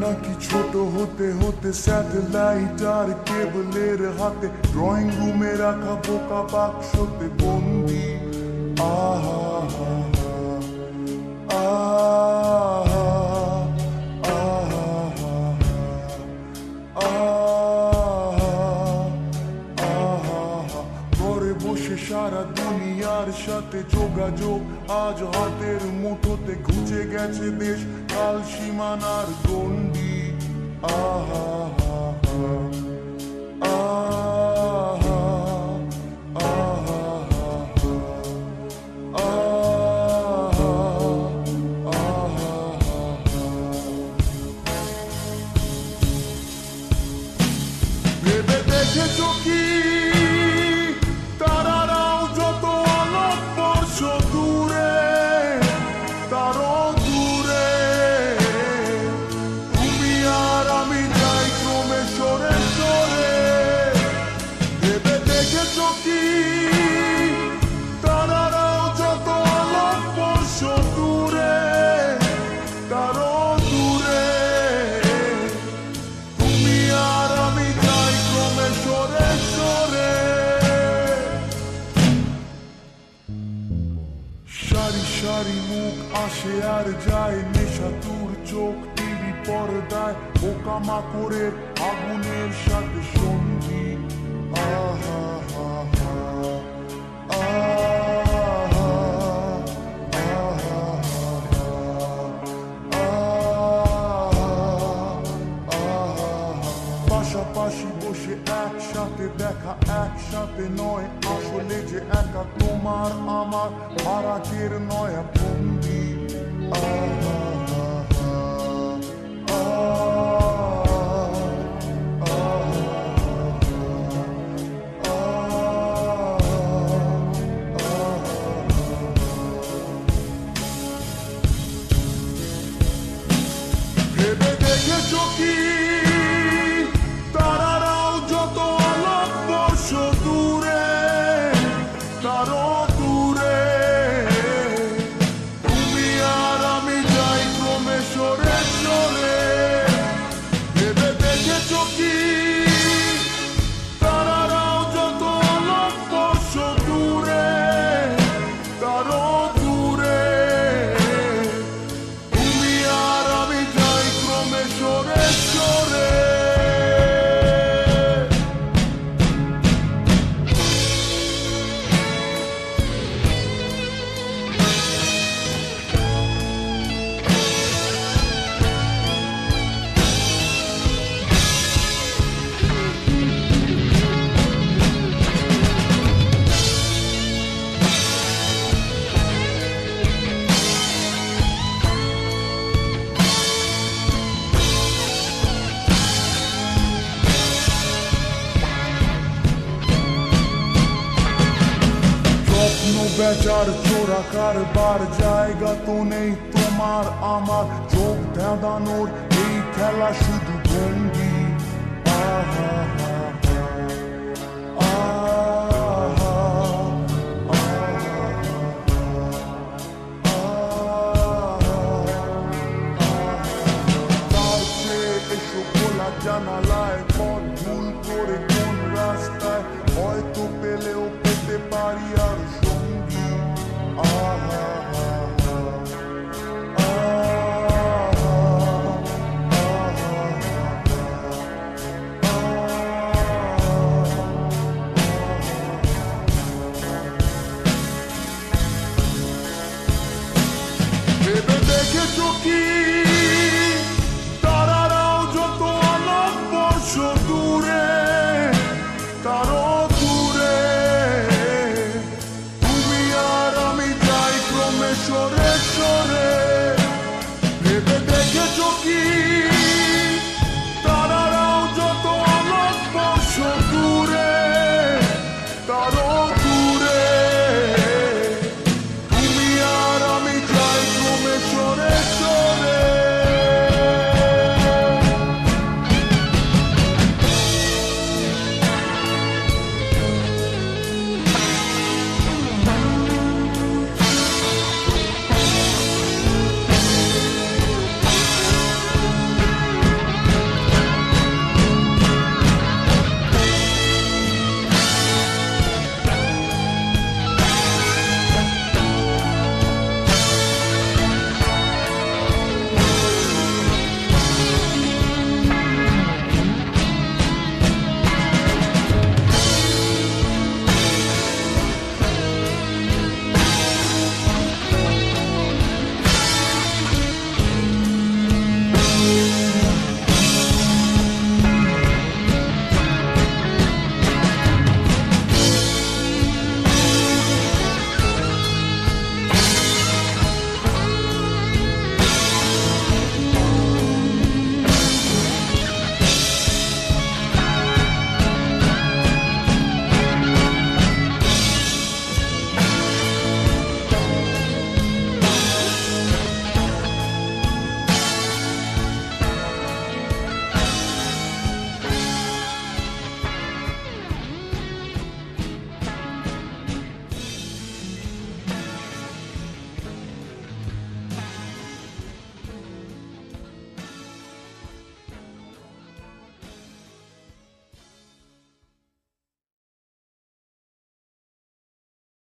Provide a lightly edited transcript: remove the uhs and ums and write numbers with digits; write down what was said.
নাকি ছোট হতে হতে স্যাটেলাইট আর কেবলের হাতে ড্রয়িং রুমে রাখা বোকা বাক্সতে বন্দি আহা ঘরে বসে সারা দুনিয়ার সাথে যোগাযোগ আজ হাতের মুঠোতে ঘুচে গেছে দেশ কাল সীমানার গণ্ডি আহা ভেবে দেখেছ কি তারারাও যত আলোক বর্ষ দূরে তারও দূরে তুমি আর আমি যাই ক্রমে সরে সরে ভেবে দেখেছ কি তারারাও যত আলোক বর্ষ দূরে তারও দূরে তুমি আর আমি যাই ক্রমে সরে সরে সারি সারি মুখ আসে আর যায় নেশাতুর চোখ টিভি পর্দায় পোকামাকড়ের আগুনের সাথে সঙ্গী আহা পাশাপাশি বসে একসাথে দেখা একসাথে নয় আসলে যে একা তোমার আমার ভাড়াটের নয়া বন্দি ভেবে দেখেছ কি তারারাও যত আলোক বর্ষ দূরে তারও দূরে তুমি আর আমি যাই ক্রমে সরে সরে ভেবে দেখেছ কি তারারাও যত আলোক বর্ষ দূরে তারও দূরে তুমি আর আমি যাই ক্রমে সরে সরে বেচার চোরা কারবার জায়গা তো নেই তোমার আমার চোখ ধাঁধানোর এই খেলা শুধু ভঙ্গি আহা তার চেয়ে এসো খোলা জানালায় পথ ভুল করে কোন রাস্তায় হয়তো